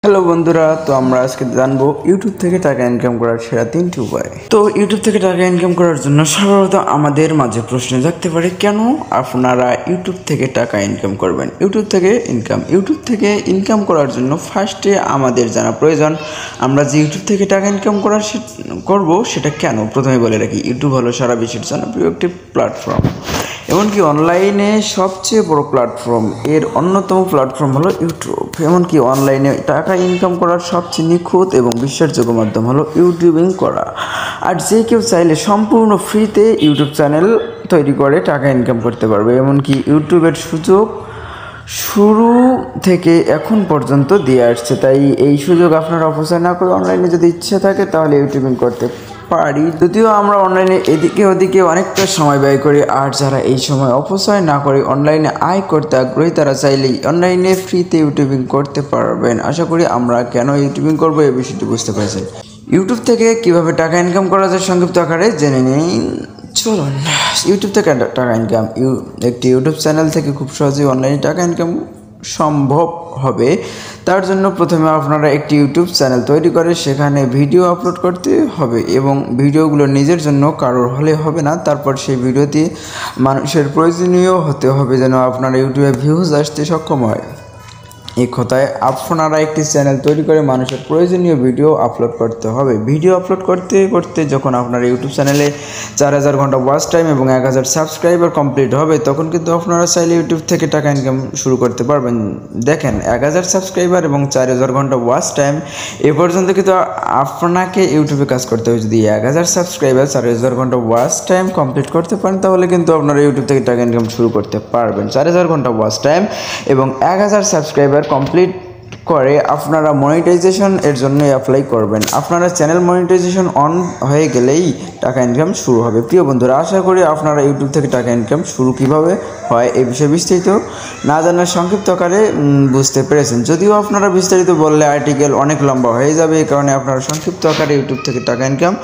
Hello বন্ধুরা, তো আমরা আজকে জানবো ইউটিউব থেকে টাকা ইনকাম করার সেরা 3টি উপায়। তো ইউটিউব থেকে টাকা ইনকাম করার জন্য সর্বপ্রথম আমাদের মাঝে প্রশ্ন থাকতে পারে, কেন আপনারা ইউটিউব থেকে টাকা ইনকাম করবেন? ইউটিউব থেকে ইনকাম করার জন্য ফার্স্টে আমাদের জানা প্রয়োজন আমরা যে ইউটিউব থেকে টাকা ইনকাম করব সেটা কেন। প্রথমে বলে রাখি, ইউটিউব হলো সারা বিশ্বের জনপ্রিয় একটি প্ল্যাটফর্ম, এমনকি অনলাইনে সবচেয়ে বড় প্ল্যাটফর্ম। এর অন্যতম প্ল্যাটফর্ম হলো ইউটিউব। এমনকি অনলাইনে টাকা ইনকাম করার সবচেয়ে নিখুঁত এবং বিশ্বাসযোগ্য মাধ্যম হলো ইউটিউবিং করা। আর যে কেউ চাইলে সম্পূর্ণ ফ্রিতে ইউটিউব চ্যানেল তৈরি করে টাকা ইনকাম করতে পারবে। এমনকি ইউটিউবের সুযোগ শুরু থেকে এখন পর্যন্ত দিয়ে আসছে, তাই এই সুযোগ আপনারা অপচয় না করে অনলাইনে যদি ইচ্ছে থাকে তাহলে ইউটিউবিং করতে পারি। যদিও আমরা অনলাইনে এদিকে ওদিকে অনেকটা সময় ব্যয় করি, আর যারা এই সময় অপচয় না করে অনলাইনে আয় করতে আগ্রহী তারা চাইলেই অনলাইনে ফ্রিতে ইউটিউবিং করতে পারবেন। আশা করি আমরা কেন ইউটিউবিং করবো এই বিষয়টি বুঝতে পেরেছেন। ইউটিউব থেকে কিভাবে টাকা ইনকাম করা যায় সংক্ষিপ্ত আকারে জেনে নিন। চলুন, ইউটিউব থেকে টাকা ইনকাম। একটি ইউটিউব চ্যানেল থেকে খুব সহজেই অনলাইনে টাকা ইনকাম সম্ভব হবে। তার জন্য প্রথমে আপনারা একটি ইউটিউব চ্যানেল তৈরি করে সেখানে ভিডিও আপলোড করতে হবে, এবং ভিডিওগুলো নিজের জন্য কারোর হলে হবে না। তারপর সেই ভিডিওতে মানুষের প্রয়োজনীয় হতে হবে যেন আপনার ইউটিউবে ভিউজ আসতে সক্ষম হয়। এই কথায় আপনারা একটি চ্যানেল তৈরি করে মানুষের প্রয়োজনীয় ভিডিও আপলোড করতে হবে। ভিডিও আপলোড করতে করতে যখন আপনার ইউটিউব চ্যানেলে 4000 ঘন্টা ওয়াচ টাইম এবং 1000 সাবস্ক্রাইবার কমপ্লিট হবে, তখন কিন্তু আপনারা চাইলে ইউটিউব থেকে টাকা ইনকাম শুরু করতে পারবেন। দেখেন, 1000 সাবস্ক্রাইবার এবং 4000 ঘন্টা ওয়াচ টাইম এ পর্যন্ত কিন্তু আপনাকে ইউটিউবে কাজ করতে হবে। যদি 1000 সাবস্ক্রাইবার 4000 ঘন্টা ওয়াচ টাইম কমপ্লিট করতে পারেন তাহলে কিন্তু আপনারা ইউটিউব থেকে টাকা ইনকাম শুরু করতে পারবেন। 4000 ঘন্টা ওয়াচ টাইম এবং 1000 সাবস্ক্রাইবার কমপ্লিট করে আপনারা মনিটাইজেশন এর জন্য অ্যাপ্লাই করবেন। আপনারা চ্যানেল মনিটাইজেশন অন হয়ে গেলেই টাকা ইনকাম শুরু হবে। প্রিয় বন্ধুরা, আশা করি আপনারা ইউটিউব থেকে টাকা ইনকাম শুরু কিভাবে হয় এই বিষয়ে বিস্তারিত না জানার সংক্ষিপ্ত আকারে বুঝতে পেরেছেন। যদিও আপনারা বিস্তারিত বললে আর্টিকেল অনেক লম্বা হয়ে যাবে, এই কারণে আপনারা সংক্ষিপ্ত আকারে ইউটিউব থেকে টাকা ইনকাম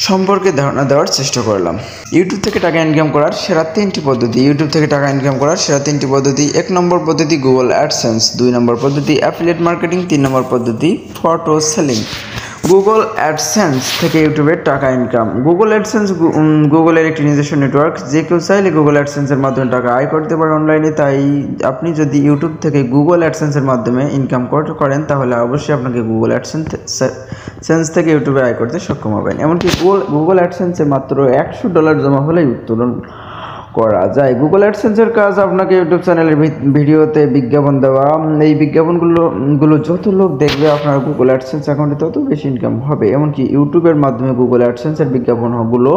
সম্পর্কে ধারণা দেওয়ার চেষ্টা করলাম। ইউটিউব থেকে টাকা ইনকাম করার সেরা 3টি পদ্ধতি। ইউটিউব থেকে টাকা ইনকাম করার সেরা 3টি পদ্ধতি। 1 নম্বর পদ্ধতি গুগল অ্যাডসেন্স, 2 নম্বর পদ্ধতি অ্যাফিলিয়েট মার্কেটিং, 3 নম্বর পদ্ধতি ফটো সেলিং। গুগল অ্যাডসেন্স থেকে ইউটিউবের টাকা ইনকাম। গুগল অ্যাডসেন্স গুগলের একটি নিজস্ব নেটওয়ার্ক, যে কেউ চাইলে গুগল অ্যাডসেন্সের মাধ্যমে টাকা আয় করতে পারে অনলাইনে। তাই আপনি যদি ইউটিউব থেকে গুগল অ্যাডসেন্সের মাধ্যমে ইনকাম করেন তাহলে অবশ্যই আপনাকে গুগল অ্যাডসেন্স থেকে ইউটিউবে আয় করতে সক্ষম হবেন। এমনকি গুগল অ্যাডসেন্সে মাত্র $100 জমা হলেই উত্তোলন করা যায়। গুগল অ্যাডসেন্সের কাজ আপনাকে ইউটিউব চ্যানেলের ভিডিওতে বিজ্ঞাপন দেওয়া। এই বিজ্ঞাপনগুলো যত লোক দেখবে আপনার গুগল অ্যাডসেন্স অ্যাকাউন্টে তত বেশি ইনকাম হবে। এমনকি ইউটিউবের মাধ্যমে গুগল অ্যাডসেন্সের বিজ্ঞাপনগুলো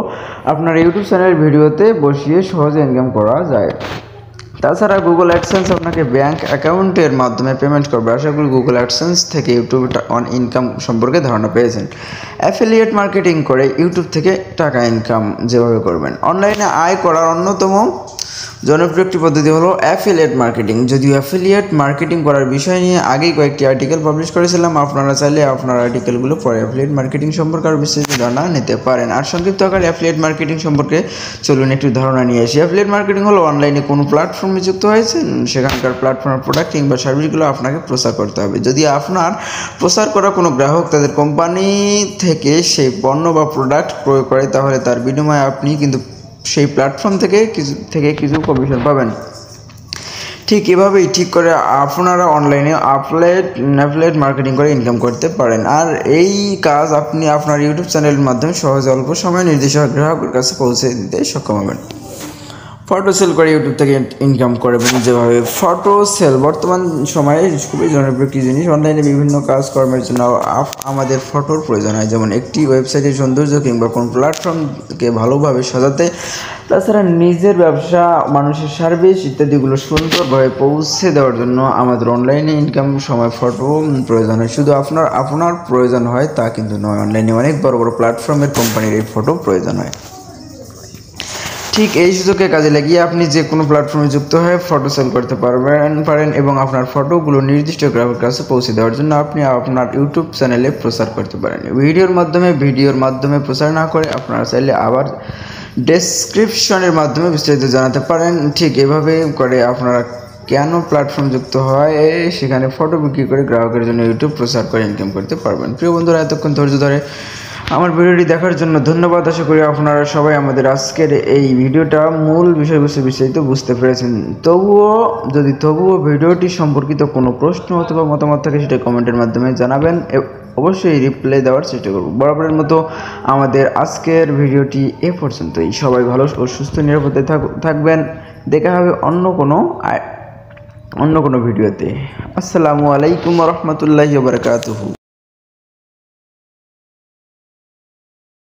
আপনার ইউটিউব চ্যানেলের ভিডিওতে বসিয়ে সহজে ইনকাম করা যায়। তাছাড়া গুগল অ্যাডসেন্স আপনাকে ব্যাংক অ্যাকাউন্টের মাধ্যমে পেমেন্ট করবে। আশা করি গুগল অ্যাডসেন্স থেকে ইউটিউব ইনকাম সম্পর্কে ধারণা পেয়েছেন। অ্যাফিলিয়েট মার্কেটিং করে ইউটিউব থেকে টাকা ইনকাম যেভাবে করবেন। অনলাইনে আয় করার অন্যতম জনপ্রিয় একটি পদ্ধতি হলো অ্যাফিলিয়েট মার্কেটিং। যদিও অ্যাফিলিয়েট মার্কেটিং করার বিষয় নিয়ে আগেই কয়েকটি আর্টিকেল পাবলিশ করেছিলাম, আপনারা চাইলে আপনার আর্টিকেলগুলো পরে অ্যাফিলিয়েট মার্কেটিং সম্পর্কে আরও বিস্তারিত ধারণা নিতে পারেন। আর সংক্ষিপ্ত আকারে অ্যাফিলিয়েট মার্কেটিং সম্পর্কে চলুন একটু ধারণা নিয়ে আসি। অ্যাফিলিয়েট মার্কেটিং হলো অনলাইনে কোনো প্ল্যাটফর্মে যুক্ত হয়েছেন, সেখানকার প্ল্যাটফর্মের প্রোডাক্ট কিংবা সার্ভিসগুলো আপনাকে প্রচার করতে হবে। যদি আপনার প্রচার করা কোনো গ্রাহক তাদের কোম্পানি থেকে সেই পণ্য বা প্রোডাক্ট ক্রয় করে তাহলে তার বিনিময়ে আপনি কিন্তু সেই প্ল্যাটফর্ম থেকে কিছু কমিশন পাবেন। ঠিক এভাবেই ঠিক করে আপনারা অনলাইনে অ্যাফিলিয়েট মার্কেটিং করে ইনকাম করতে পারেন। আর এই কাজ আপনি আপনার ইউটিউব চ্যানেলের মাধ্যমে সহজে অল্প সময়ে নির্দিষ্ট গ্রাহকের কাছে পৌঁছে দিতে সক্ষম হবেন। ফটো সেল করে ইউটিউব থেকে ইনকাম করবেন যেভাবে। ফটো সেল বর্তমান সময়ে খুবই জনপ্রিয় একটি জিনিস। অনলাইনে বিভিন্ন কাজকর্মের জন্য আমাদের ফটোর প্রয়োজন হয়, যেমন একটি ওয়েবসাইটের সৌন্দর্য কিংবা কোন প্ল্যাটফর্মকে ভালোভাবে সাজাতে। তাছাড়া নিজের ব্যবসা, মানুষের সার্ভিস ইত্যাদিগুলো সুন্দরভাবে পৌঁছে দেওয়ার জন্য আমাদের অনলাইনে ইনকাম সময় ফটো প্রয়োজন হয়। শুধু আপনার প্রয়োজন হয় তা কিন্তু নয়, অনলাইনে অনেক বড় বড় প্ল্যাটফর্মের কোম্পানির এই ফটো প্রয়োজন হয়। ঠিক এই সুযোগকে কাজে লাগিয়ে আপনি যে কোনো প্ল্যাটফর্মে যুক্ত হয়ে ফটো সেল করতে পারেন এবং আপনার ফটোগুলো নির্দিষ্ট গ্রাহকের কাছে পৌঁছে দেওয়ার জন্য আপনি আপনার ইউটিউব চ্যানেলে প্রচার করতে পারেন। ভিডিওর মাধ্যমে প্রচার না করে আপনারা চাইলে আবার ডেসক্রিপশনের মাধ্যমে বিস্তারিত জানাতে পারেন। ঠিক এভাবে করে আপনারা কেন প্ল্যাটফর্ম যুক্ত হয়, সেখানে ফটো বিক্রি করে গ্রাহকের জন্য ইউটিউব প্রচার করে ইনকাম করতে পারবেন। প্রিয় বন্ধুরা, এতক্ষণ ধৈর্য ধরে আমার ভিডিওটি দেখার জন্য ধন্যবাদ। আশা করি আপনারা সবাই আমাদের আজকের এই ভিডিওটা মূল বিষয়বস্তু বিস্তারিত বুঝতে পেরেছেন। তবুও ভিডিওটি সম্পর্কিত কোনো প্রশ্ন অথবা মতামত থাকে সেটা কমেন্টের মাধ্যমে জানাবেন, অবশ্যই রিপ্লাই দেওয়ার চেষ্টা করব। বরাবরের মতো আমাদের আজকের ভিডিওটি এ পর্যন্তই। সবাই ভালো ও সুস্থ নিরাপদে থাকবেন। দেখা হবে অন্য কোনো ভিডিওতে। আসসালামু আলাইকুম ওয়া রাহমাতুল্লাহি ওয়া বারাকাতুহু।